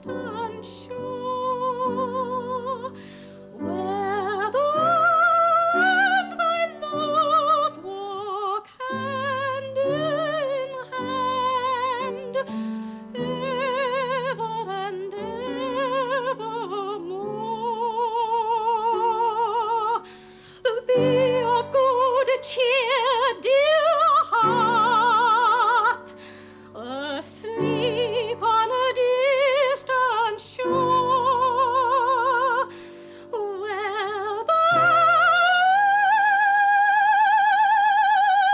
distant shore, where the and thy love walk hand in hand, ever and evermore. Be of good cheer, dear heart, asleep on a distant shore, where the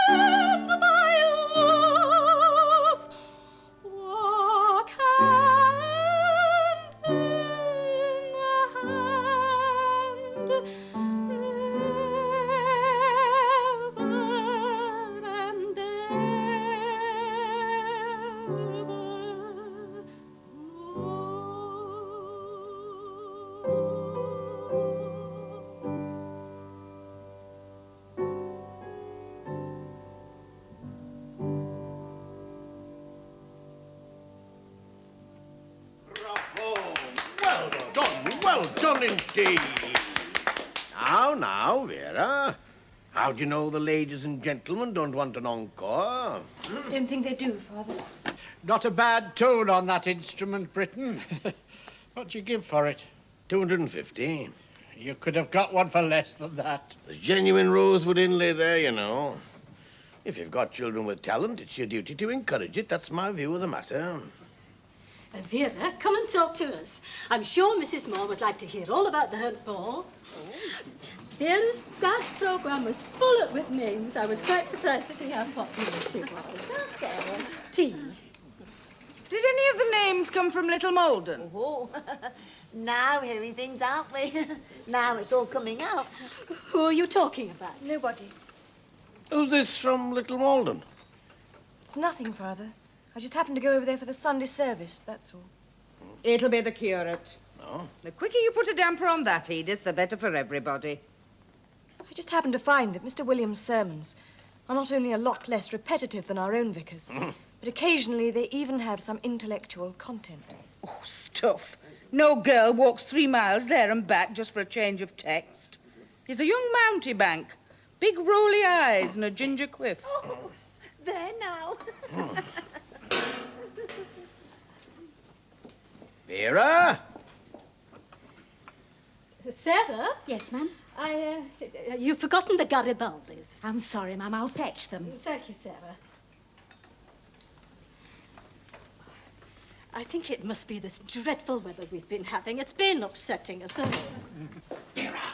and thy love walk hand in hand, ever and Bravo! Well done indeed. Now, Vera. How do you know the ladies and gentlemen don't want an encore? Don't think they do, Father. Not a bad tone on that instrument, Brittain. What do you give for it? 250. You could have got one for less than that. There's genuine rosewood inlay there, you know. If you've got children with talent, it's your duty to encourage it. That's my view of the matter. Vera, come and talk to us. I'm sure Mrs. Moore would like to hear all about the Hunt Ball. Vera's dance programme was full up with names. I was quite surprised to see how popular she was. Tea. Did any of the names come from Little Malden? Oh, now we're hearing things, aren't we? Now it's all coming out. Who are you talking about? Nobody. Who's this from Little Malden? It's nothing, Father. I just happened to go over there for the Sunday service, that's all. It'll be the curate. No. The quicker you put a damper on that, Edith, the better for everybody. I just happened to find that Mr. William's sermons are not only a lot less repetitive than our own vicar's, but occasionally they even have some intellectual content. Oh, stuff. No girl walks 3 miles there and back just for a change of text. He's a young mountebank, big roly eyes and a ginger quiff. Oh, there now. Vera? Sarah? Yes, ma'am? You've forgotten the Garibaldis. I'm sorry, ma'am. I'll fetch them. Thank you, Sarah. I think it must be this dreadful weather we've been having. It's been upsetting us all. Vera?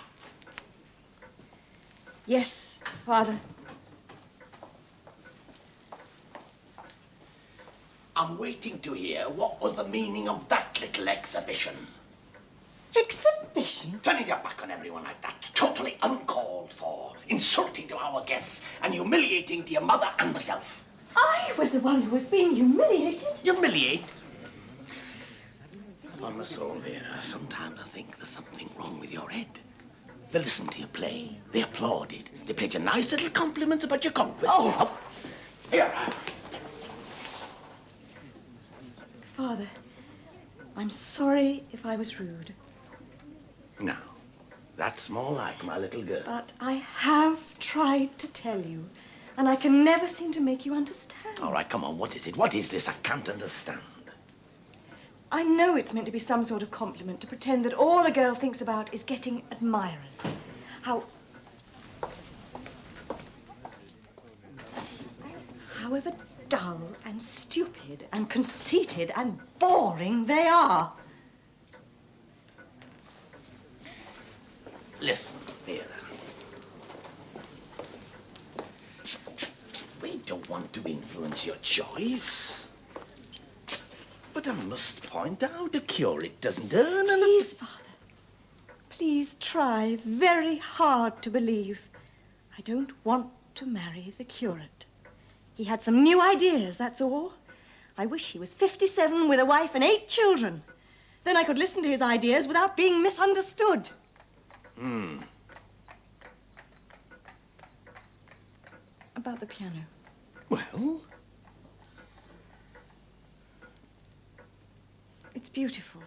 Yes, Father. I'm waiting to hear what was the meaning of that little exhibition. Exhibition? Turning your back on everyone like that, totally uncalled for, insulting to our guests and humiliating to your mother and myself. I was the one who was being humiliated. Humiliate? Upon my soul, Vera, sometimes I think there's something wrong with your head. They listened to your play, they applauded, they paid you nice little compliments about your conquest. Oh, Vera. Father, I'm sorry if I was rude. Now, that's more like my little girl. But I have tried to tell you, and I can never seem to make you understand. All right, come on, what is it? What is this? I can't understand. I know it's meant to be some sort of compliment, to pretend that all a girl thinks about is getting admirers. However dull and stupid and conceited and boring they are. Listen, Vera. We don't want to influence your choice. But I must point out, a curate doesn't earn an... Please, Father. Please try very hard to believe. I don't want to marry the curate. He had some new ideas, that's all. I wish he was 57 with a wife and 8 children. Then I could listen to his ideas without being misunderstood. About the piano. Well? It's beautiful.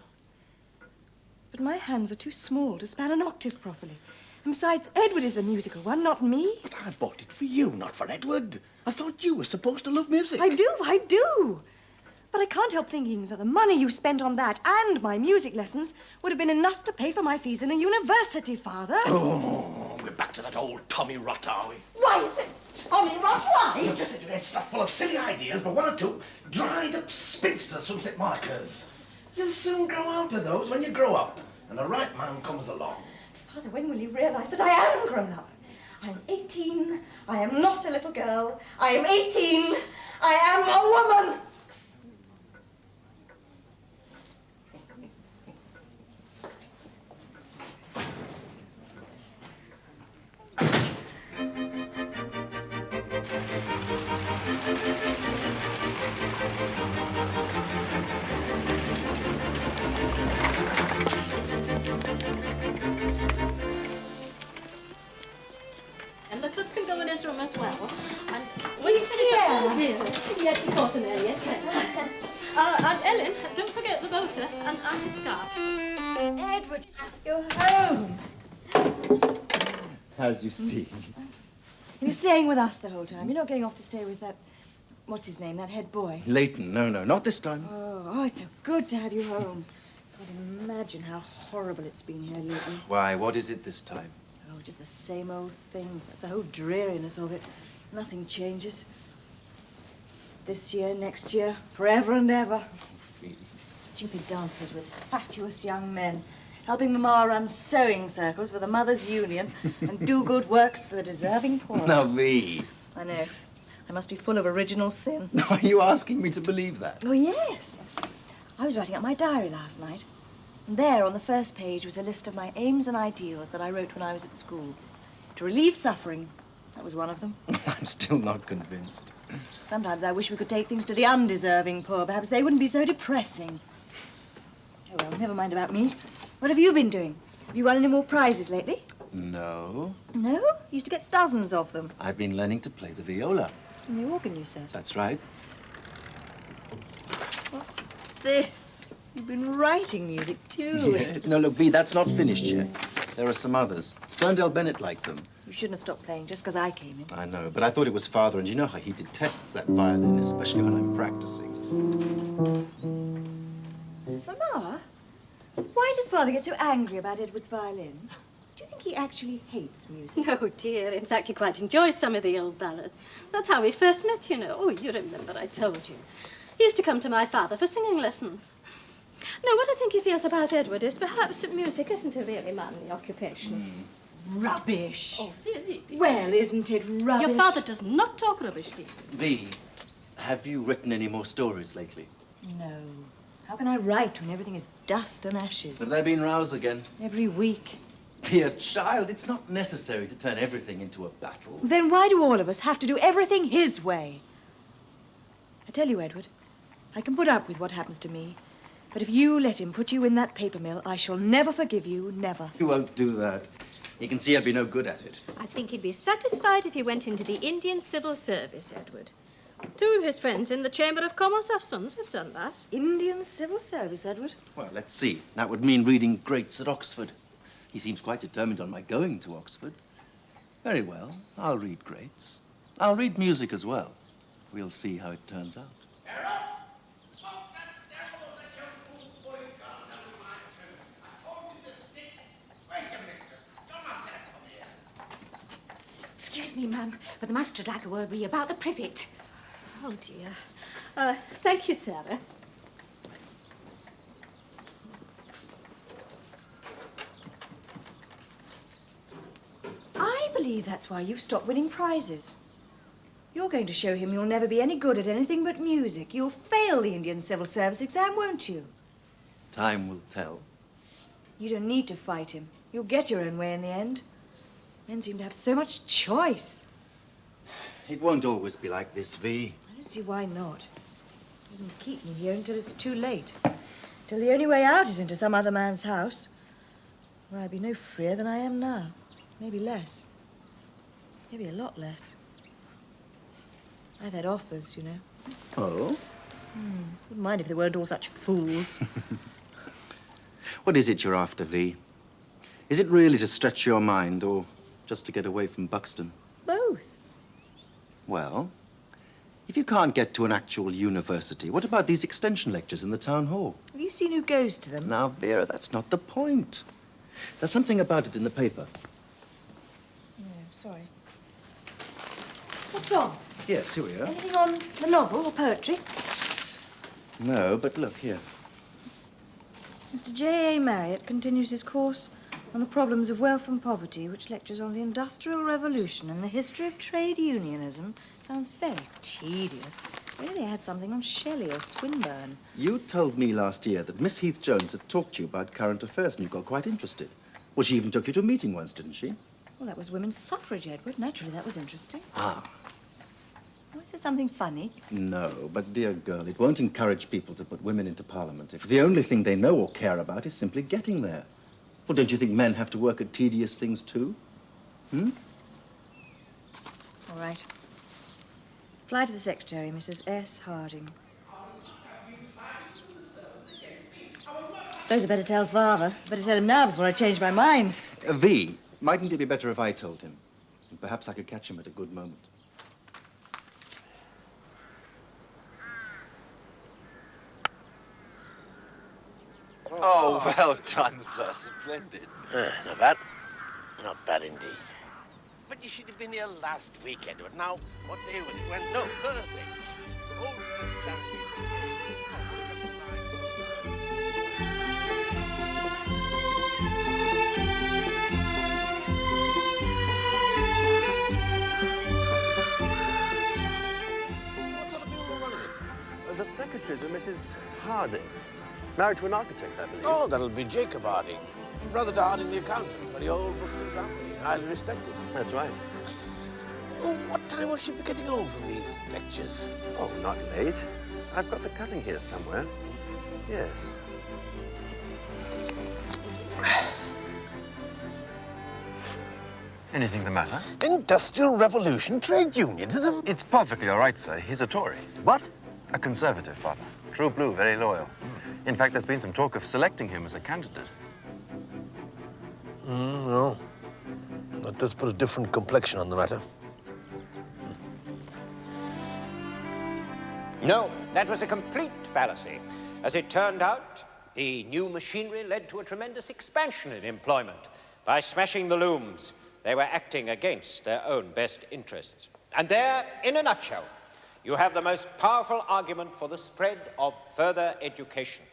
But my hands are too small to span an octave properly. And besides, Edward is the musical one, not me. But I bought it for you, not for Edward. I thought you were supposed to love music. I do. But I can't help thinking that the money you spent on that and my music lessons would have been enough to pay for my fees in a university, Father. Oh, we're back to that old Tommy rot, are we? Why is it Tommy Ross? Why? You're just that your head's stuffed full of silly ideas, but one or two dried-up spinsters from St. Monica's. You'll soon grow out of those when you grow up, and the right man comes along. Father, when will you realise that I am grown up? I'm 18. I am not a little girl. I am 18. I am a woman. And the clubs can go in his room as well. And He's here. Yes, he got an area check. And Ellen, don't forget the voter and his scarf. Edward, you're home. As you see. You're staying with us the whole time. You're not going off to stay with that, what's his name, that head boy. Leighton, no, not this time. Oh, it's so good to have you home. Can't imagine how horrible it's been here lately. Why, what is it this time? Oh, just the same old things. That's the whole dreariness of it. Nothing changes. This year, next year, forever and ever. Stupid dances with fatuous young men, helping Mamma run sewing circles for the Mothers' Union and do good works for the deserving poor. Now, V. I know. I must be full of original sin. Are you asking me to believe that? Oh, yes. I was writing up my diary last night, and there on the first page was a list of my aims and ideals that I wrote when I was at school. To relieve suffering, that was one of them. I'm still not convinced. Sometimes I wish we could take things to the undeserving poor. Perhaps they wouldn't be so depressing. Oh, well, never mind about me. What have you been doing? Have you won any more prizes lately? No. No? You used to get dozens of them. I've been learning to play the viola. In the organ, you said. That's right. What's this? You've been writing music, too. Yeah. No, look, V, that's not finished yet. There are some others. Sterndale Bennett liked them. You shouldn't have stopped playing just because I came in. I know, but I thought it was Father, and you know how he detests that violin, especially when I'm practicing. Mamma, why does Father get so angry about Edward's violin? Do you think he actually hates music? No, dear. In fact, he quite enjoys some of the old ballads. That's how we first met, you know. Oh, you remember, I told you. He used to come to my father for singing lessons. No, what I think he feels about Edward is perhaps that music isn't a really manly occupation. Rubbish. Oh, really? Well, isn't it rubbish? Your father does not talk rubbish, Phoebe. V, have you written any more stories lately? No. How can I write when everything is dust and ashes? Have they been rows again? Every week. Dear child, it's not necessary to turn everything into a battle. Then why do all of us have to do everything his way? I tell you, Edward, I can put up with what happens to me. But if you let him put you in that paper mill, I shall never forgive you, never. You won't do that. You can see I'd be no good at it. I think he'd be satisfied if he went into the Indian Civil Service, Edward. Two of his friends in the Chamber of Commerce have sons who've done that. Indian Civil Service, Edward? Well, let's see. That would mean reading greats at Oxford. He seems quite determined on my going to Oxford. Very well, I'll read greats. I'll read music as well. We'll see how it turns out. Excuse me, ma'am, but the master'd like a word with you about the privet. Oh, dear. Thank you, Sarah. I believe that's why you've stopped winning prizes. You're going to show him you'll never be any good at anything but music. You'll fail the Indian Civil Service exam, won't you? Time will tell. You don't need to fight him. You'll get your own way in the end. Men seem to have so much choice. It won't always be like this, V. I don't see why not. You can keep me here until it's too late. Till the only way out is into some other man's house. Where I'd be no freer than I am now. Maybe less. Maybe a lot less. I've had offers, you know. Oh? Wouldn't mind if they weren't all such fools. What is it you're after, V? Is it really to stretch your mind or just to get away from Buxton? Both. Well, if you can't get to an actual university, what about these extension lectures in the town hall? Have you seen who goes to them? Now, Vera, that's not the point. There's something about it in the paper. No, sorry. What's on? Yes, here we are. Anything on the novel or poetry? No, but look here. Mr. J.A. Marriott continues his course on the problems of wealth and poverty, which lectures on the Industrial Revolution and the history of trade unionism. Sounds very tedious. Maybe they had something on Shelley or Swinburne. You told me last year that Miss Heath-Jones had talked to you about current affairs and you got quite interested. Well, she even took you to a meeting once, didn't she? Well, that was women's suffrage, Edward. Naturally, that was interesting. Ah. Oh, is there something funny? No, but dear girl, it won't encourage people to put women into Parliament if the only thing they know or care about is simply getting there. Well, don't you think men have to work at tedious things too? Hmm? All right. Apply to the secretary, Mrs. S. Harding. Suppose I better tell Father. Better tell him now before I change my mind. V, mightn't it be better if I told him? And perhaps I could catch him at a good moment. Oh, well done, sir. Splendid. Not bad. Not bad indeed. But you should have been here last week, Edward. Now, what day was it? Well, no, Thursday. Oh, what sort of people are running it? The secretaries are Mrs. Harding. Married to an architect, I believe. Oh, that'll be Jacob Harding. Brother to Harding, the accountant, very old Buxton family, highly respected. That's right. Oh, what time will she be getting home from these lectures? Oh, not late. I've got the cutting here somewhere. Yes. Anything the matter? Industrial Revolution, trade unionism. It's perfectly all right, sir. He's a Tory. What? A Conservative, Father. True blue, very loyal. In fact, there's been some talk of selecting him as a candidate. No. That does put a different complexion on the matter. No, that was a complete fallacy. As it turned out, the new machinery led to a tremendous expansion in employment. By smashing the looms, they were acting against their own best interests. And there, in a nutshell, you have the most powerful argument for the spread of further education.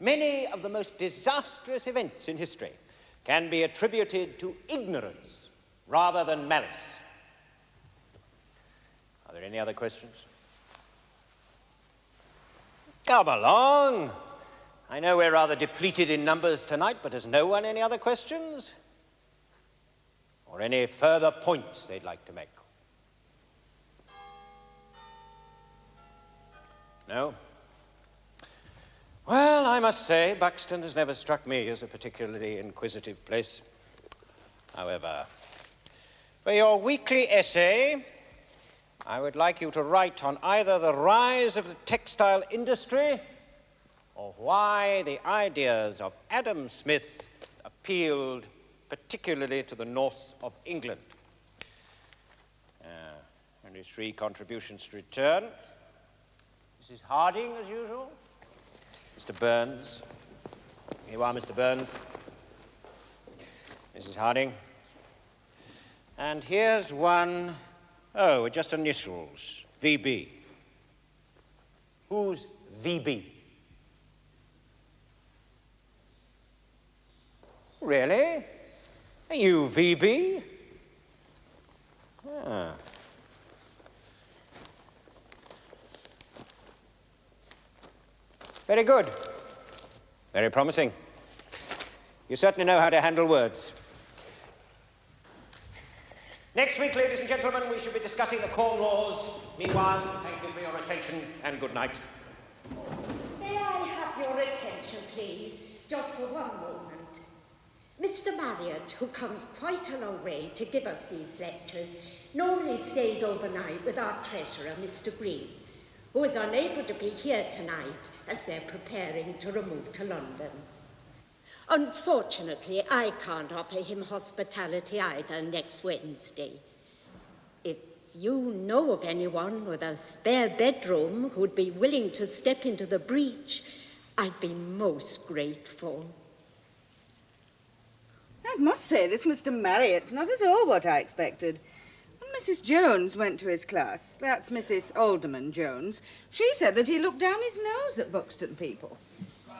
Many of the most disastrous events in history can be attributed to ignorance rather than malice. Are there any other questions? Come along. I know we're rather depleted in numbers tonight, but has no one any other questions? Or any further points they'd like to make? No? Well, I must say, Buxton has never struck me as a particularly inquisitive place. However, for your weekly essay, I would like you to write on either the rise of the textile industry or why the ideas of Adam Smith appealed particularly to the north of England. Only 3 contributions to return. Mrs. Harding, as usual. Mr. Burns. Here you are, Mr. Burns. Mrs. Harding. And here's one, just initials, VB. Who's VB? Really? Are you VB? Ah. Very good. Very promising. You certainly know how to handle words. Next week, ladies and gentlemen, we shall be discussing the Corn Laws. Meanwhile, thank you for your attention and good night. May I have your attention, please, just for one moment? Mr. Marriott, who comes quite a long way to give us these lectures, normally stays overnight with our treasurer, Mr. Green, who is unable to be here tonight as they're preparing to remove to London. Unfortunately, I can't offer him hospitality either next Wednesday. If you know of anyone with a spare bedroom who'd be willing to step into the breach, I'd be most grateful. I must say, this Mr. Marriott's not at all what I expected. When Mrs. Jones went to his class, that's Mrs. Alderman Jones, she said that he looked down his nose at Buxton people.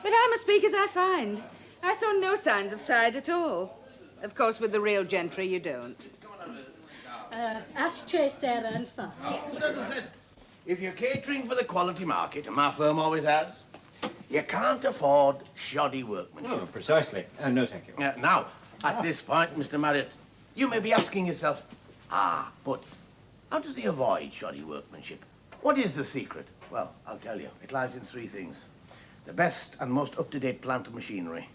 But I must speak as I find. I saw no signs of side at all. Of course, with the real gentry, you don't. Ashtray, Sarah and Father. If you're catering for the quality market, and my firm always has, you can't afford shoddy workmanship. Oh, precisely. No, thank you. Now, at this point, Mr. Marriott, you may be asking yourself, but how does he avoid shoddy workmanship? What is the secret? Well, I'll tell you. It lies in three things. The best and most up-to-date plant and machinery,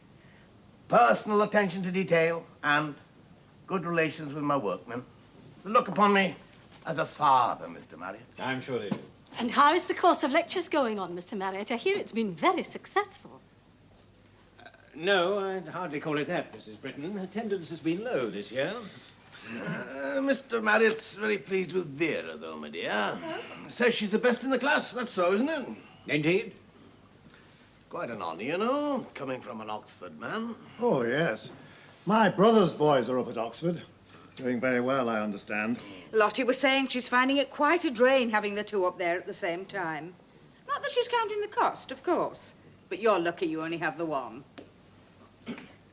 personal attention to detail, and good relations with my workmen. They look upon me as a father, Mr. Marriott. I'm sure they do. And how is the course of lectures going on, Mr. Marriott? I hear it's been very successful. No, I'd hardly call it that, Mrs. Brittain. Attendance has been low this year. Mr. Marriott's very pleased with Vera, though, my dear. Says she's the best in the class. That's so, isn't it? Indeed. Quite an honour, you know, coming from an Oxford man. Oh, yes. My brother's boys are up at Oxford. Doing very well, I understand. Lottie was saying she's finding it quite a drain having the two up there at the same time. Not that she's counting the cost, of course. But you're lucky you only have the one.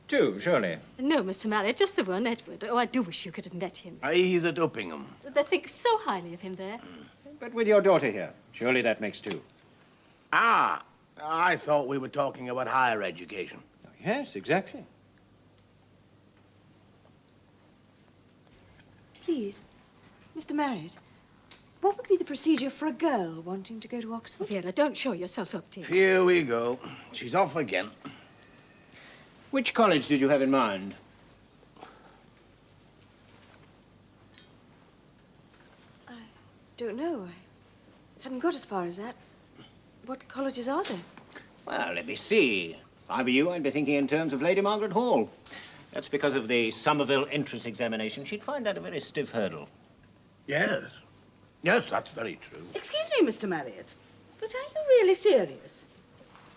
Two, surely. No, Mr. Marriott, just the one, Edward. Oh, I do wish you could have met him. He's at Uppingham. They think so highly of him there. But with your daughter here, surely that makes two. I thought we were talking about higher education. Yes, exactly. Please, Mr. Marriott, what would be the procedure for a girl wanting to go to Oxford? Vera, don't show yourself up, dear. Here we go. She's off again. Which college did you have in mind? I don't know. I hadn't got as far as that. What colleges are there? Well, let me see. If I were you, I'd be thinking in terms of Lady Margaret Hall. That's because of the Somerville entrance examination. She'd find that a very stiff hurdle. Yes. Yes, that's very true. Excuse me, Mr. Marriott, but are you really serious?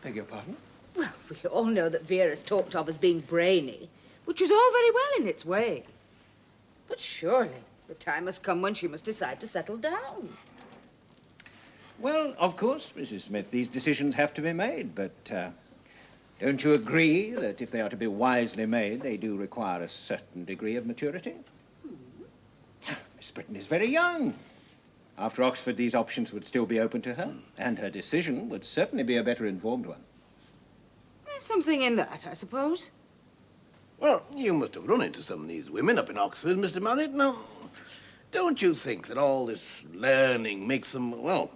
Beg your pardon? Well, we all know that Vera's talked of as being brainy, which is all very well in its way. But surely the time has come when she must decide to settle down. Well, of course, Mrs. Smith, these decisions have to be made, but don't you agree that if they are to be wisely made, they do require a certain degree of maturity? Miss Brittain is very young. After Oxford, these options would still be open to her, and her decision would certainly be a better informed one. There's something in that, I suppose. Well, you must have run into some of these women up in Oxford, Mr. Marriott. Now, don't you think that all this learning makes them, well,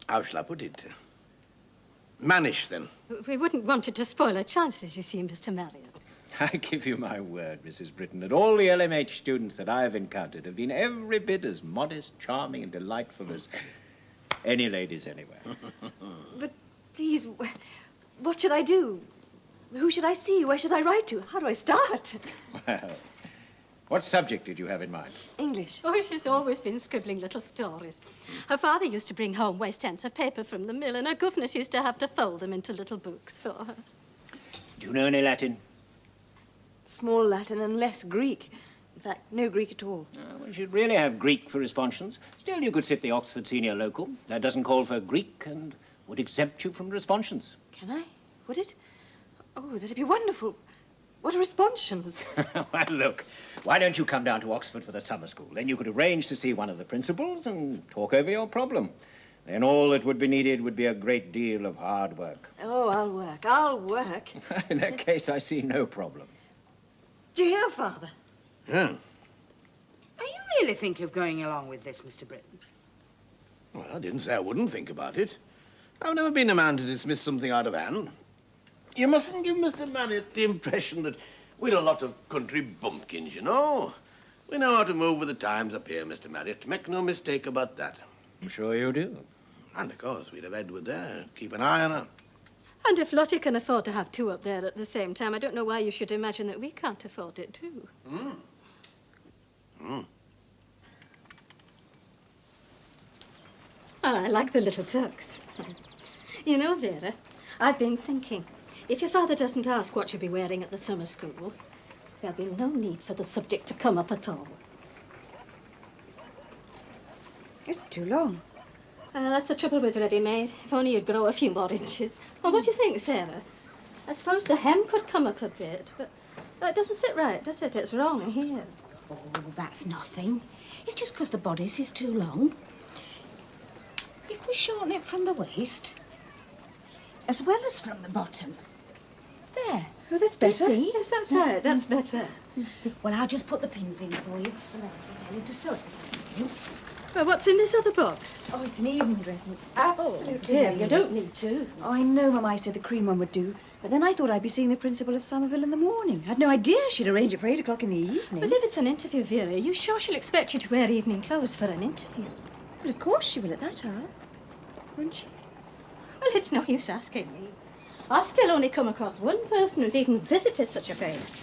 how shall I put it? Mannish, then. We wouldn't want you to spoil our chances, you see, Mr. Marriott. I give you my word, Mrs. Brittain, that all the LMH students that I have encountered have been every bit as modest, charming, and delightful as any ladies anywhere. But please, what should I do? Who should I see? Where should I write to? How do I start? Well, what subject did you have in mind? English. Oh, she's always been scribbling little stories. Her father used to bring home waste ends of paper from the mill, and her governess used to have to fold them into little books for her. Do you know any Latin? Small Latin and less Greek. In fact, no Greek at all. We should really have Greek for responsions. Still, you could sit the Oxford Senior Local. That doesn't call for Greek and would exempt you from responsions. Can I? Would it? Oh, that'd be wonderful. What are responsions? Well, look, why don't you come down to Oxford for the summer school? Then you could arrange to see one of the principals and talk over your problem. Then all that would be needed would be a great deal of hard work. Oh, I'll work. I'll work. In that case, I see no problem. Do you hear, Father? Yeah. Are you really thinking of going along with this, Mr. Brittain? Well, I didn't say I wouldn't think about it. I've never been a man to dismiss something out of hand. You mustn't give Mr. Marriott the impression that we're a lot of country bumpkins, you know. We know how to move with the times up here, Mr. Marriott. Make no mistake about that. I'm sure you do. And, of course, we'd have Edward there. Keep an eye on her. And if Lottie can afford to have two up there at the same time, I don't know why you should imagine that we can't afford it too. Well, I like the little tucks. You know, Vera, I've been thinking, if your father doesn't ask what you'll be wearing at the summer school, there'll be no need for the subject to come up at all. It's too long. That's the trouble with ready-made. If only you'd grow a few more inches. Well, what do you think, Sarah? I suppose the hem could come up a bit, but it doesn't sit right, does it? It's wrong here. Oh, that's nothing. It's just because the bodice is too long. If we shorten it from the waist, as well as from the bottom. There. Oh, that's better. You see? Yes, that's right. That's better. Well, I'll just put the pins in for you, and then I'll tell you to sew it. Well, what's in this other box? Oh, it's an evening dress, and it's absolutely Dear, lovely. you don't need to. Oh, I know Mama said the cream one would do, but then I thought I'd be seeing the principal of Somerville in the morning. I had no idea she'd arrange it for 8 o'clock in the evening. But if it's an interview, Vera, are you sure she'll expect you to wear evening clothes for an interview? Well, of course she will at that hour, won't she? Well, it's no use asking me. I've still only come across one person who's even visited such a place.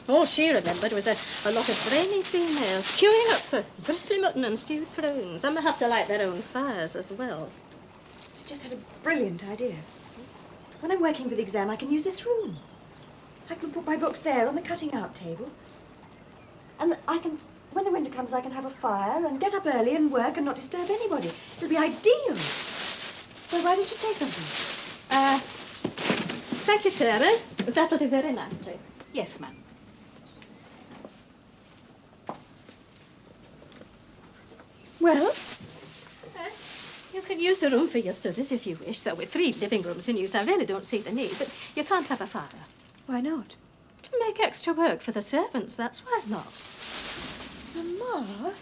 All she remembered was a lot of brainy females queuing up for bristly mutton and stewed prunes, and they have to light their own fires as well. I just had a brilliant idea. When I'm working for the exam, I can use this room. I can put my books there on the cutting-out table. And I can, when the winter comes, I can have a fire and get up early and work and not disturb anybody. It'll be ideal. Well, why didn't you say something? Thank you, Sarah. That'll do very nicely. Yes, ma'am. Well? You can use the room for your studies if you wish, though with 3 living rooms in use, I really don't see the need, but you can't have a fire. Why not? To make extra work for the servants, that's why not. Mama,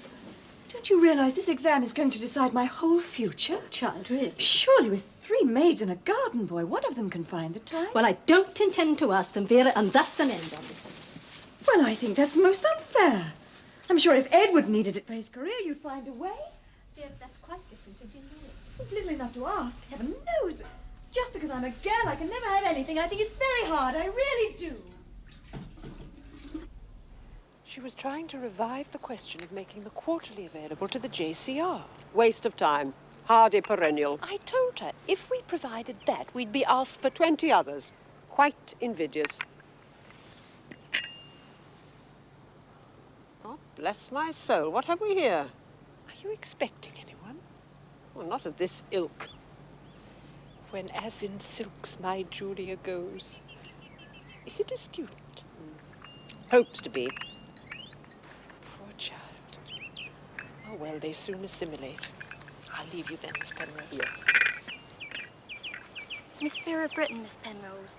don't you realise this exam is going to decide my whole future? Child, really? Surely with 3 maids and a garden boy, one of them can find the time. Well, I don't intend to ask them, Vera, and that's an end on it. Well, I think that's most unfair. I'm sure if Edward needed it for his career, you'd find a way. Vera, that's quite different if you know it. It's little enough to ask, heaven knows, but just because I'm a girl I can never have anything, I think it's very hard, I really do. She was trying to revive the question of making the quarterly available to the JCR. Waste of time. Hardy perennial. I told her if we provided that, we'd be asked for 20 others. Quite invidious. Oh, bless my soul. What have we here? Are you expecting anyone? Well, not of this ilk. When as in silks my Julia goes. Is it a student? Hopes to be. Poor child. Oh, well, they soon assimilate. I'll leave you then, Miss Penrose. Yes. Miss Vera Brittain, Miss Penrose.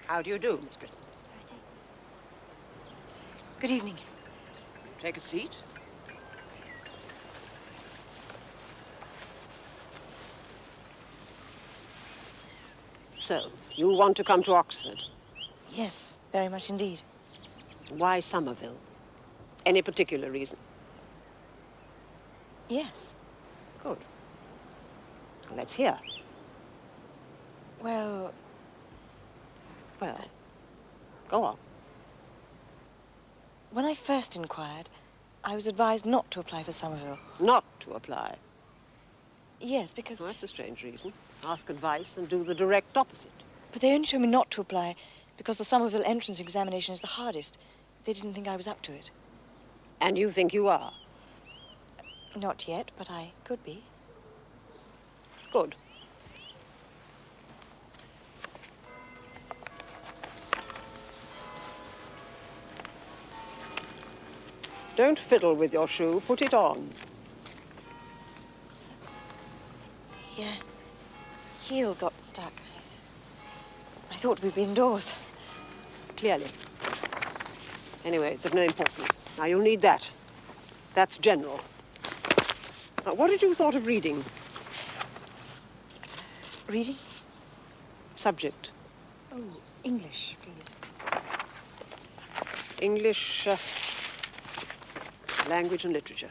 How do you do, Miss Brittain? Good evening. Take a seat. So, you want to come to Oxford? Yes, very much indeed. Why Somerville? Any particular reason? Yes. Good. Well, let's hear. Well, go on. when I first inquired, I was advised not to apply for Somerville. Not to apply? Yes, because... Well, that's a strange reason. Ask advice and do the direct opposite. But they only told me not to apply because the Somerville entrance examination is the hardest. They didn't think I was up to it. And you think you are? Not yet, but I could be. Good. Don't fiddle with your shoe. Put it on. The heel got stuck. I thought we'd be indoors. Clearly. Anyway, it's of no importance. Now, you'll need that. That's general. Now, what had you thought of reading? Reading? Subject. Oh, English, please. English, language and literature.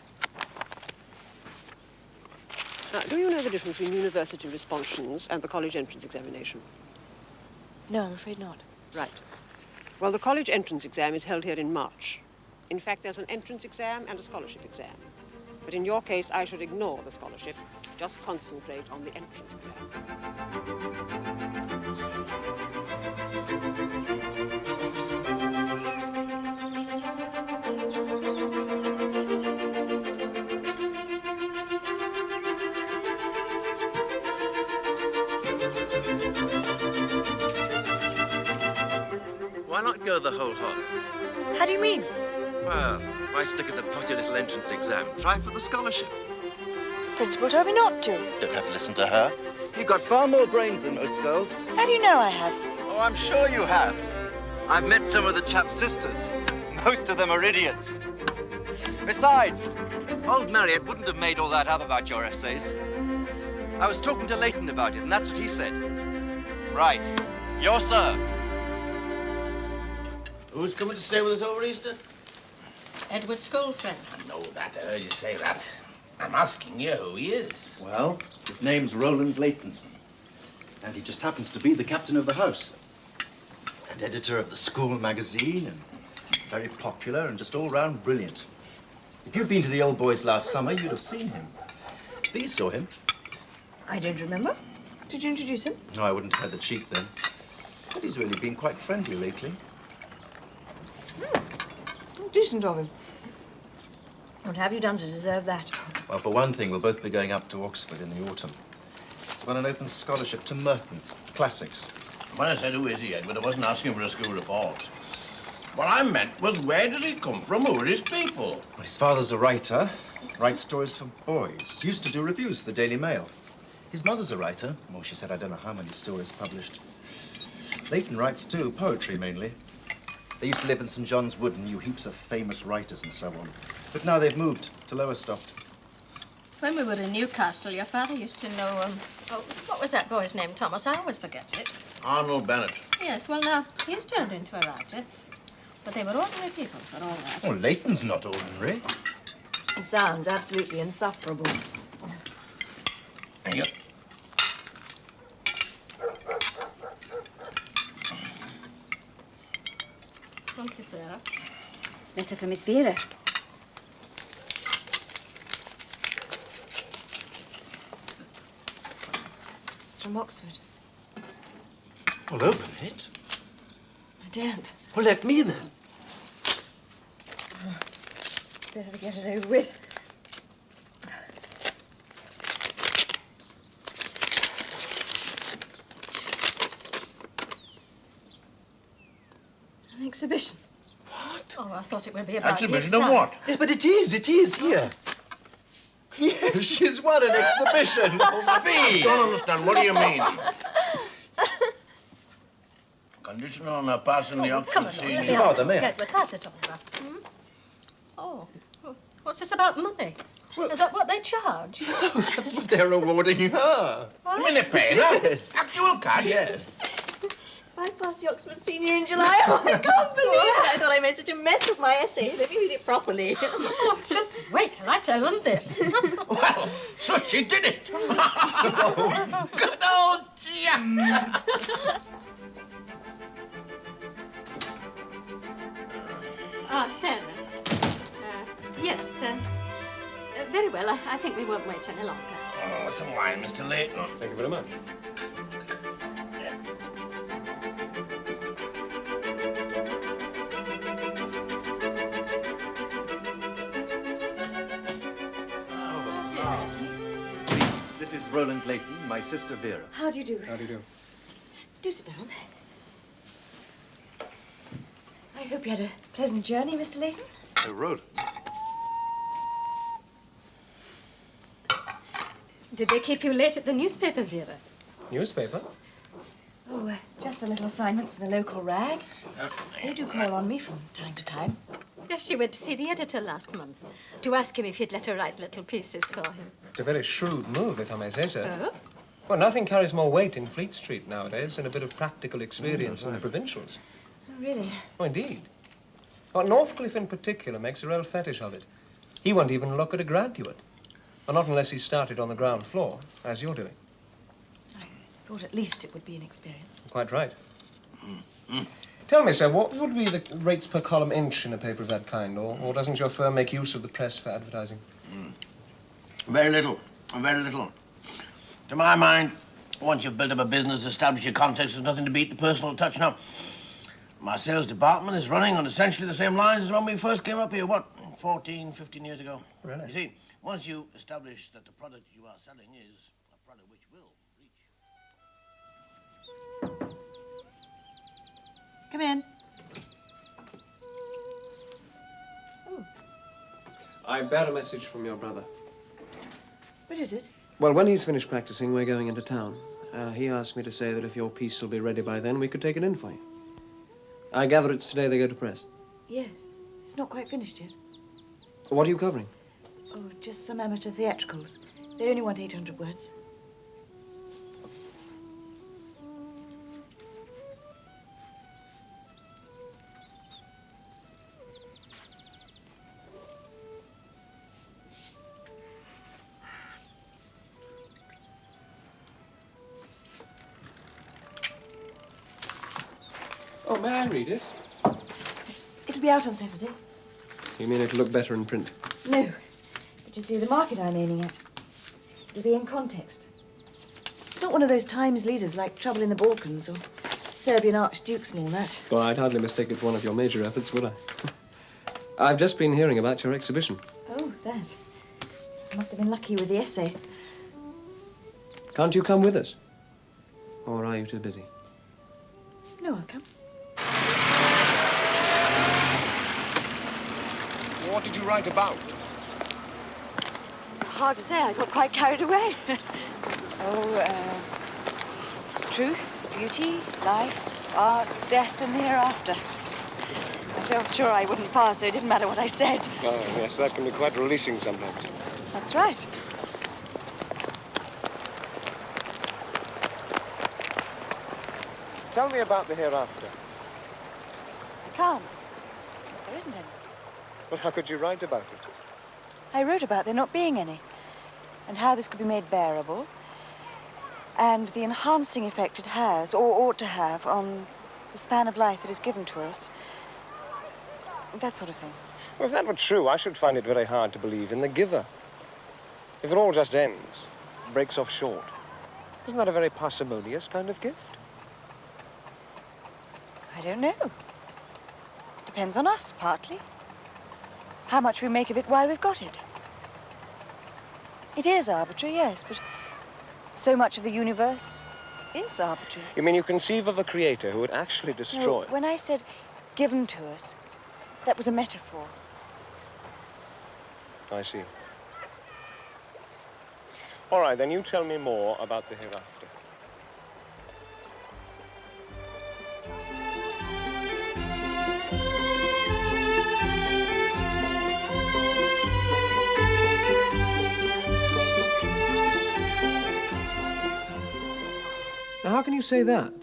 Do you know the difference between university responsions and the college entrance examination? No, I'm afraid not. Right. Well, the college entrance exam is held here in March. In fact, there's an entrance exam and a scholarship exam. But in your case, I should ignore the scholarship. Just concentrate on the entrance exam. Why not go the whole hog? How do you mean? Well, why stick at the potty little entrance exam? Try for the scholarship. Principal told me not to. Don't have to listen to her. You've got far more brains than most girls. How do you know I have? Oh, I'm sure you have. I've met some of the chap's sisters. Most of them are idiots. Besides, old Marriott wouldn't have made all that up about your essays. I was talking to Leighton about it, and that's what he said. Right. You're served. Who's coming to stay with us over Easter? Edward's school friend. I know that. I heard you say that. I'm asking you who he is. Well, his name's Roland Leighton. And he just happens to be the captain of the house. And editor of the school magazine, and very popular and just all round brilliant. If you'd been to the old boys last summer, you'd have seen him. These saw him. I don't remember. Did you introduce him? No, I wouldn't have had the cheek then. But he's really been quite friendly lately. Decent of him. What have you done to deserve that? Well, for one thing, we'll both be going up to Oxford in the autumn. He's won an open scholarship to Merton, classics. When I said who is he, Edward, I wasn't asking for a school report. What I meant was, where does he come from? Who are his people? Well, his father's a writer, writes stories for boys. Used to do reviews for the Daily Mail. His mother's a writer. Well, she said I don't know how many stories published. Leighton writes too, poetry mainly. They used to live in St. John's Wood and knew heaps of famous writers and so on. But now they've moved to Lowestoft. When we were in Newcastle, your father used to know, oh, what was that boy's name, Thomas? I always forget it. Arnold Bennett. Yes, well, now, he's turned into a writer. But they were ordinary people for all that. Oh, Leighton's not ordinary. He sounds absolutely insufferable. Thank you. Thank you, Sarah. Letter for Miss Vera. It's from Oxford. Well, open it. I daren't. Well, let me then. Better get it over with. An exhibition. What? Oh, I thought it would be about Exhibition the of what? Yes, but it is here. Yes, she's won an exhibition. I don't understand. What do you mean? Conditional on her passing the Come Oxford on, senior. Father, may I? Edward, pass it over. Oh, what's this about money? Is that what they charge? That's what they're awarding her. You mean they pay her? Yes. Actual cash? Yes. I passed the Oxford Senior in July. Oh, I can't believe it. I thought I made such a mess of my essay. Let me read it properly. Oh, just wait till I tell them this. Well, so she did it. Good old Jack. Sarah. Yes, very well. I think we won't wait any longer. Oh, some wine, Mr. Leighton. Thank you very much. This is Roland Leighton, my sister Vera. How do you do? How do you do? Do sit down. I hope you had a pleasant journey, Mr. Leighton. Oh, Roland. Did they keep you late at the newspaper, Vera? Newspaper? Oh, just a little assignment for the local rag. They do call on me from time to time. Yes, she went to see the editor last month to ask him if he'd let her write little pieces for him. It's a very shrewd move, if I may say so. Oh? Well, nothing carries more weight in Fleet Street nowadays than a bit of practical experience in the provincials. Oh, really? Oh, indeed. Well, Northcliffe in particular makes a real fetish of it. He won't even look at a graduate. Well, not unless he started on the ground floor, as you're doing. I thought at least it would be an experience. Quite right. Tell me, sir, what would be the rates per column inch in a paper of that kind, or doesn't your firm make use of the press for advertising? Very little. Very little. To my mind, once you've built up a business, established your contacts, there's nothing to beat the personal touch. Now, my sales department is running on essentially the same lines as when we first came up here, what, 14, 15 years ago? Really? You see, once you establish that the product you are selling is a product which will reach... Come in. I bear a message from your brother. What is it? Well, when he's finished practicing, we're going into town. He asked me to say that if your piece will be ready by then, we could take it in for you. I gather it's today they go to press. Yes. It's not quite finished yet. What are you covering? Oh, just some amateur theatricals. They only want 800 words. Oh, may I read it? It'll be out on Saturday. You mean it'll look better in print? No. But you see, the market I'm aiming at, it'll be in context. It's not one of those Times leaders like Trouble in the Balkans or Serbian archdukes and all that. Well, I'd hardly mistake it for one of your major efforts, would I? I've just been hearing about your exhibition. Oh, that. I must have been lucky with the essay. Can't you come with us? Or are you too busy? No, I'll come. What did you write about? It's hard to say. I got quite carried away. Truth, beauty, life, art, death, and the hereafter. I felt sure I wouldn't pass, so it didn't matter what I said. Oh, yes, that can be quite releasing sometimes. That's right. Tell me about the hereafter. I can't. There isn't any. Well, how could you write about it? I wrote about there not being any, and how this could be made bearable, and the enhancing effect it has, or ought to have, on the span of life that is given to us. That sort of thing. Well, if that were true, I should find it very hard to believe in the giver. If it all just ends, breaks off short, isn't that a very parsimonious kind of gift? I don't know. Depends on us, partly. How much we make of it while we've got it. It is arbitrary, yes, but so much of the universe is arbitrary. You mean you conceive of a creator who would actually destroy? No, when I said given to us, that was a metaphor. I see. All right, then you tell me more about the hereafter. Now, how can you say that?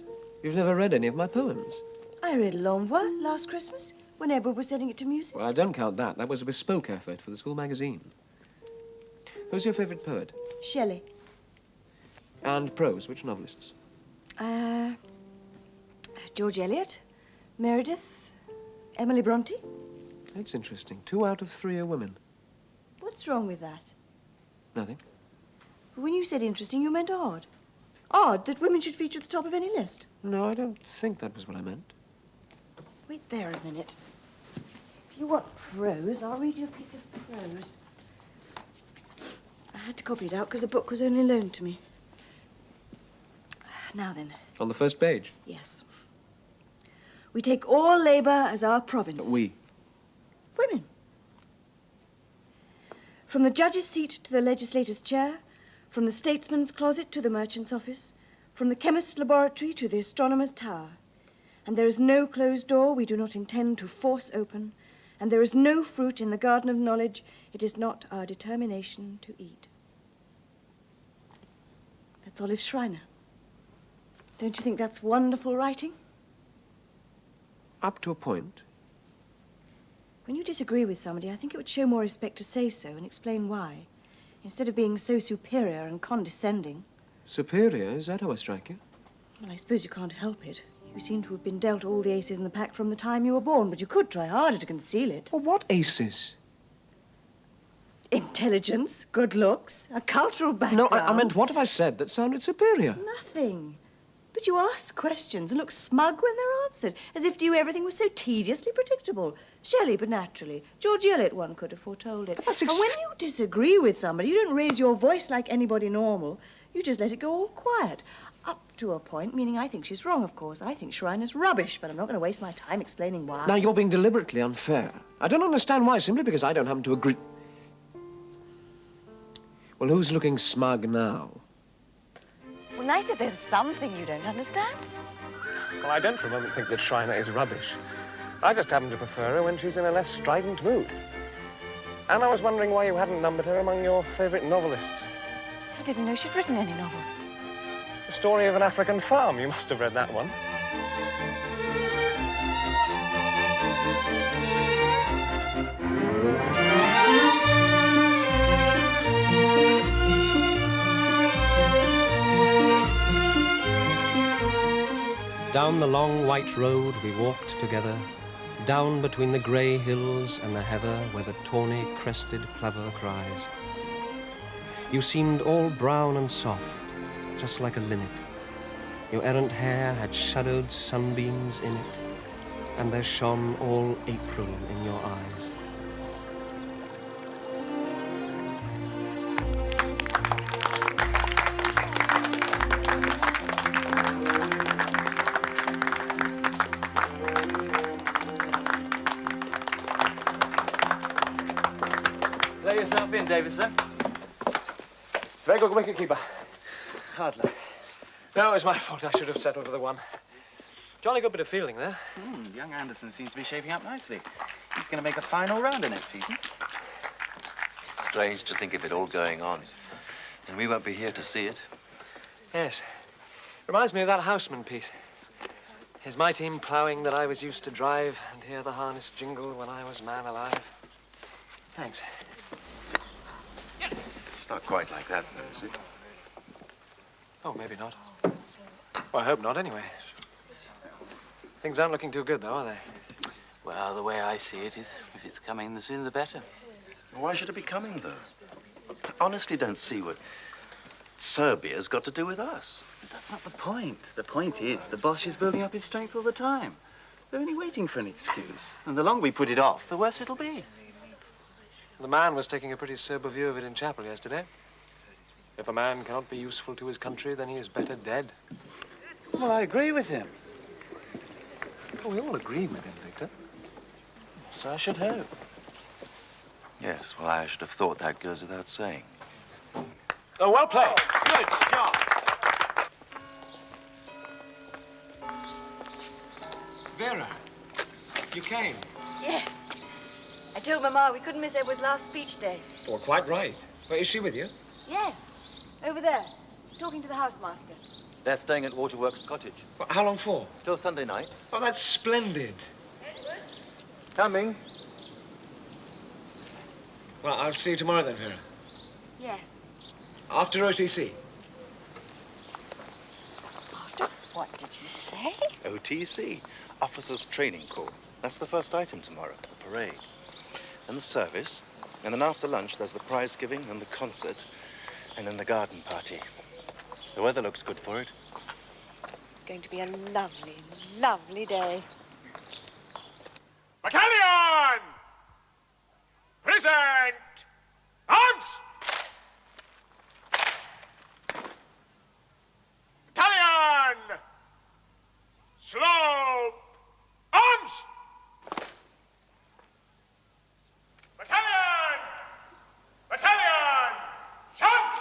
You've never read any of my poems. I read L'Envoi last Christmas, when Edward was setting it to music. Well, I don't count that. That was a bespoke effort for the school magazine. Who's your favourite poet? Shelley. And prose, which novelists? George Eliot, Meredith, Emily Bronte. That's interesting. 2 out of 3 are women. What's wrong with that? Nothing. When you said interesting, you meant odd. Odd that women should feature at the top of any list. No, I don't think that was what I meant. Wait there a minute. If you want prose, I'll read you a piece of prose. I had to copy it out because the book was only loaned to me. Now then. On the first page? Yes. We take all labour as our province. We? Women. From the judge's seat to the legislator's chair, from the statesman's closet to the merchant's office, from the chemist's laboratory to the astronomer's tower. And there is no closed door we do not intend to force open, and there is no fruit in the garden of knowledge it is not our determination to eat. That's Olive Schreiner. Don't you think that's wonderful writing? Up to a point. When you disagree with somebody, I think it would show more respect to say so and explain why, instead of being so superior and condescending. Superior? Is that how I strike you? Well, I suppose you can't help it. You seem to have been dealt all the aces in the pack from the time you were born, but you could try harder to conceal it. Well, what aces? Intelligence, good looks, a cultural background. No, I meant what have I said that sounded superior? Nothing. But you ask questions and look smug when they're answered, as if to you everything was so tediously predictable. Shelley, but naturally. George Eliot, one could have foretold it. And when you disagree with somebody, you don't raise your voice like anybody normal. You just let it go all quiet. Up to a point, meaning I think she's wrong, of course. I think Schreiner's rubbish, but I'm not going to waste my time explaining why. Now, you're being deliberately unfair. I don't understand why, simply because I don't happen to agree. Well, who's looking smug now? Well, nice if there's something you don't understand. Well, I don't for a moment think that Schreiner is rubbish. I just happen to prefer her when she's in a less strident mood. And I was wondering why you hadn't numbered her among your favourite novelists. I didn't know she'd written any novels. The Story of an African Farm. You must have read that one. Down the long white road we walked together, down between the grey hills and the heather where the tawny crested plover cries. You seemed all brown and soft, just like a linnet. Your errant hair had shadowed sunbeams in it, and there shone all April in your eyes. Lay yourself in, Davidson. It's a very good wicket-keeper. Hardly. No, it's my fault. I should have settled for the one. Jolly good bit of fielding there. Young Anderson seems to be shaping up nicely. He's going to make a fine all-rounder next season. It's strange to think of it all going on. And we won't be here to see it. Yes. Reminds me of that Houseman piece. Here's my team ploughing that I was used to drive, and hear the harness jingle when I was man alive. Thanks. It's not quite like that, though, is it? Oh, maybe not. Well, I hope not, anyway. Things aren't looking too good, though, are they? Well, the way I see it is, if it's coming, the sooner the better. Why should it be coming, though? I honestly don't see what Serbia's got to do with us. But that's not the point. The point is the Bosch is building up his strength all the time. They're only waiting for an excuse. And the longer we put it off, the worse it'll be. The man was taking a pretty sober view of it in chapel yesterday. If a man cannot be useful to his country, then he is better dead. Well, I agree with him. Oh, we all agree with him, Victor. So I should hope. Yes, well, I should have thought that goes without saying. Oh, well played. Good shot. Vera, you came. Yes. I told Mama we couldn't miss Edward's last speech day. Well, quite right. Well, is she with you? Yes. Over there, talking to the housemaster. They're staying at Waterworks Cottage. Well, how long for? Till Sunday night. Oh, that's splendid. Edward? Coming. Well, I'll see you tomorrow then, Vera. Yes. After OTC. After what did you say? OTC, Officers Training Corps. That's the first item tomorrow, the parade. And the service. And then after lunch, there's the prize giving and the concert. And then the garden party. The weather looks good for it. It's going to be a lovely, lovely day. Battalion! Present! Arms! Battalion! Slope! Arms! Battalion! Battalion! Jump!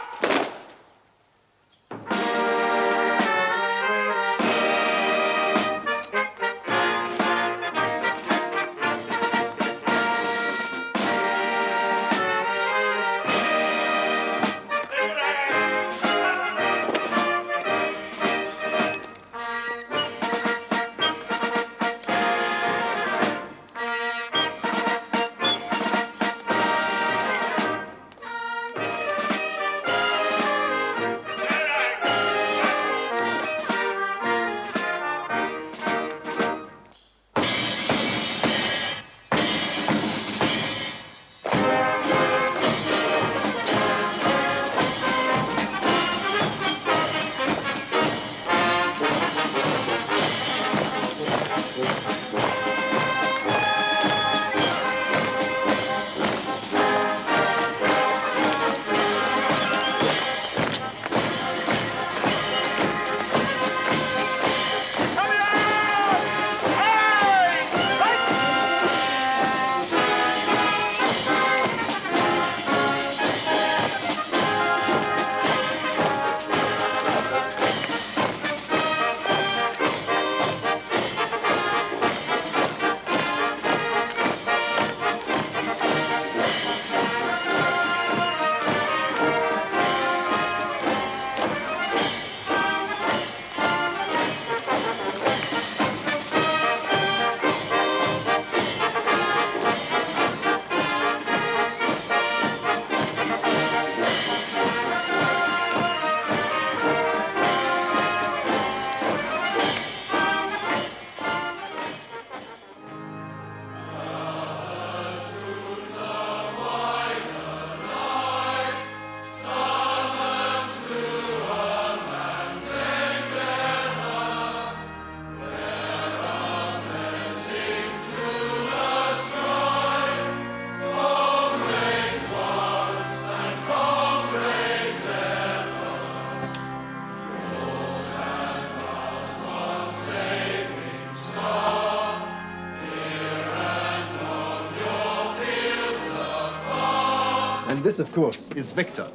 And this, of course, is Victor.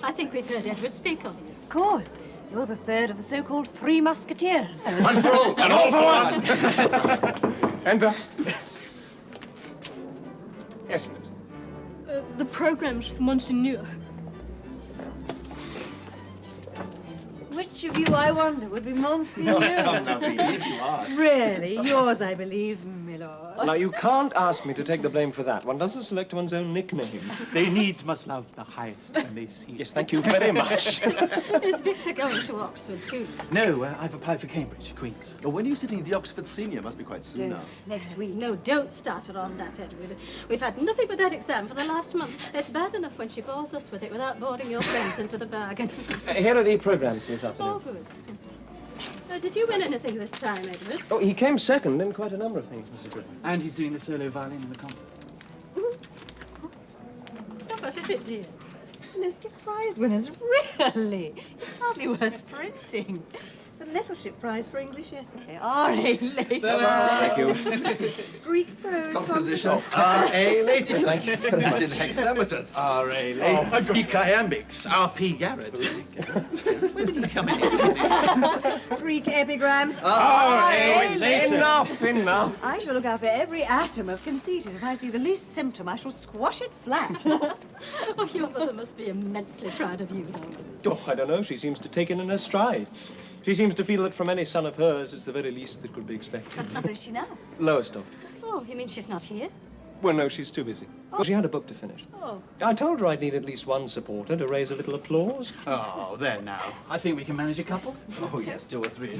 I think we've heard Edward speak of you. Of course. You're the third of the so-called Three Musketeers. One for all, and all for one. Enter. Yes, miss. The programme's for Monseigneur. Which of you, I wonder, would be Monseigneur? Come now, Phoebe, you ask. Really? Yours, I believe, my lord. Now, you can't ask me to take the blame for that. One doesn't select one's own nickname. They needs must love the highest when they see. Yes, thank you very much. Is Victor going to Oxford too? No, I've applied for Cambridge, Queen's. Oh, when are you sitting the Oxford Senior? Must be quite soon now. Next week. No, don't start her on that, Edward. We've had nothing but that exam for the last month. It's bad enough when she bores us with it without boring your friends into the bargain. Here are the programmes for this Oh, afternoon. good. Did you win anything this time, Edward? Oh, he came second in quite a number of things, Mrs. Brittain. And he's doing the solo violin in the concert. Oh, what is it, dear? List of prize winners, really? It's hardly worth printing. The Nettleship Prize for English Essay, R.A. Leighton. Thank you. Greek prose Composition, R.A. Leighton. Thank you. Latin hexameters, R.A. Leighton. Greek iambics, R.P. Garrett. When did he come in? Greek epigrams, R.A. Leighton. Enough. I shall look out for every atom of conceit, and if I see the least symptom, I shall squash it flat. Oh, your mother must be immensely proud of you, Edward. Oh, I don't know. She seems to take it in her stride. She seems to feel that from any son of hers, it's the very least that could be expected. Where is she now? Lowestoft. Oh, you mean she's not here? Well, no, she's too busy. Well, she had a book to finish. Oh. I told her I'd need at least one supporter to raise a little applause. Oh, there now. I think we can manage a couple. Oh, yes, 2 or 3.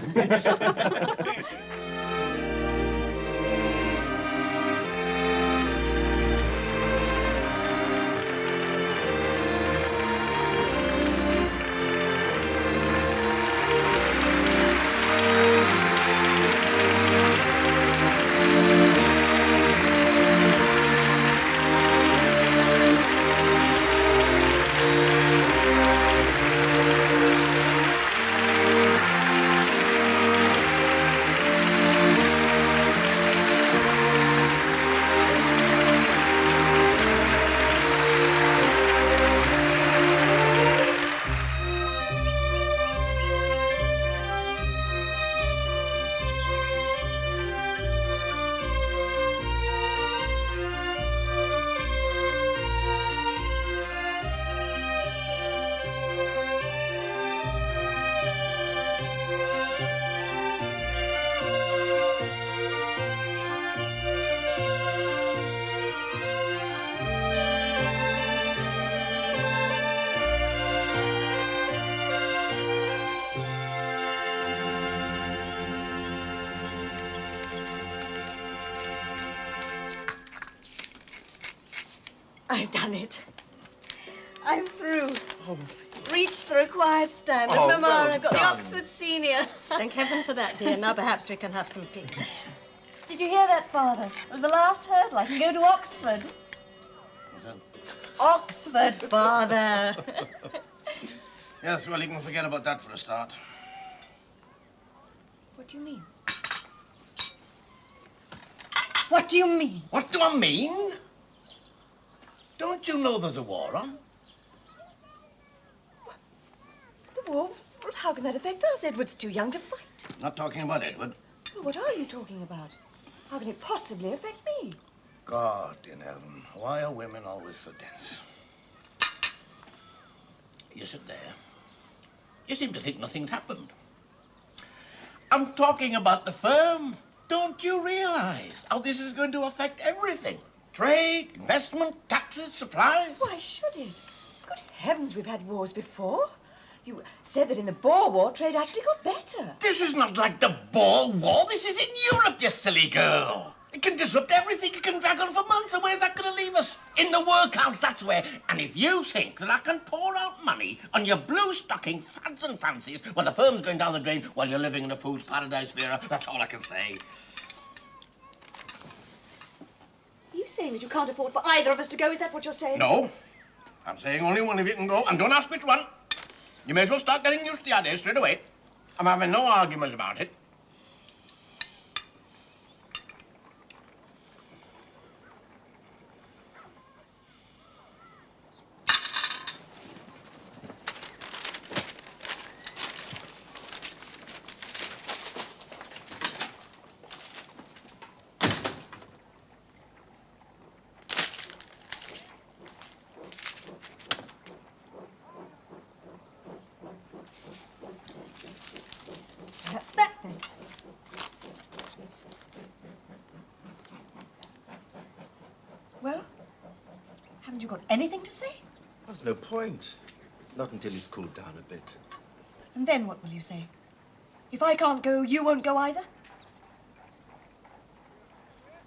I've done it. I'm through. Reached the required standard. Oh, Mamma, well I've got the done. Oxford Senior. Thank heaven for that, dear. Now perhaps we can have some peace. Did you hear that, Father? It was the last hurdle. I can go to Oxford. Oxford, Father. Yes, well, you can forget about that for a start. What do you mean? What do you mean? What do I mean? Don't you know there's a war on? The war? Well, how can that affect us? Edward's too young to fight. Not talking about Edward. Well, what are you talking about? How can it possibly affect me? God in heaven, why are women always so dense? You sit there. You seem to think nothing's happened. I'm talking about the firm. Don't you realize how this is going to affect everything? Trade, investment, taxes, supplies. Why should it? Good heavens, we've had wars before. You said that in the Boer War, trade actually got better. This is not like the Boer War. This is in Europe, you silly girl. It can disrupt everything. It can drag on for months. And where's that going to leave us? In the workhouse, that's where. And if you think that I can pour out money on your blue-stocking fads and fancies while the firm's going down the drain while you're living in a fool's paradise, Vera, that's all I can say. Are you saying that you can't afford for either of us to go? Is that what you're saying? No. I'm saying only one of you can go. And don't ask which one. You may as well start getting used to the idea straight away. I'm having no arguments about it. Haven't you got anything to say? There's no point. Not until he's cooled down a bit. And then what will you say? If I can't go, you won't go either?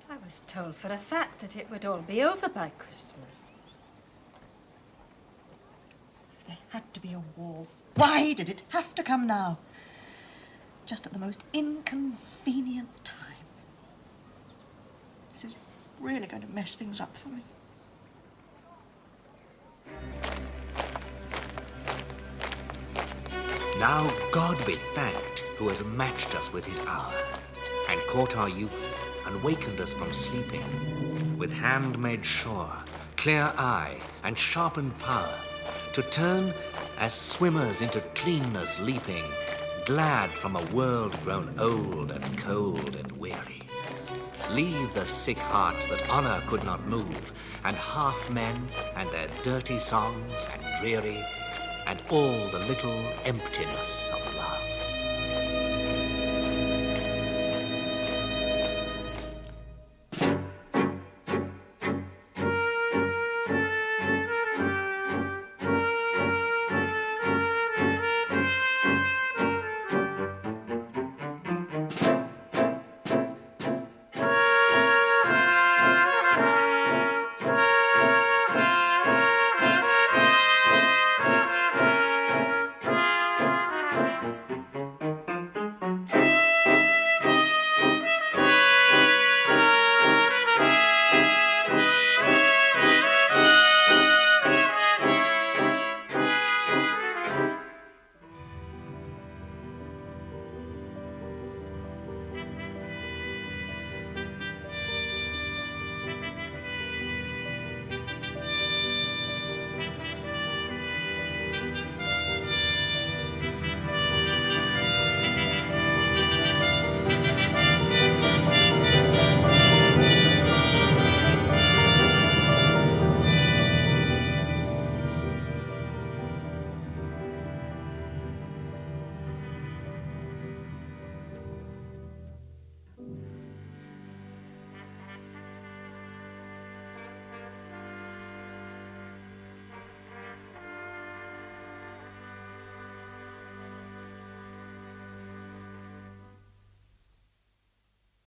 I was told for a fact that it would all be over by Christmas. If there had to be a war, why did it have to come now? Just at the most inconvenient time. This is really going to mess things up for me. Now God be thanked, who has matched us with his hour, and caught our youth, and wakened us from sleeping, with hand made sure, clear eye, and sharpened power, to turn as swimmers into cleanness leaping, glad from a world grown old and cold and weary. Leave the sick hearts that honour could not move, and half men, and their dirty songs, and dreary, and all the little emptiness of love.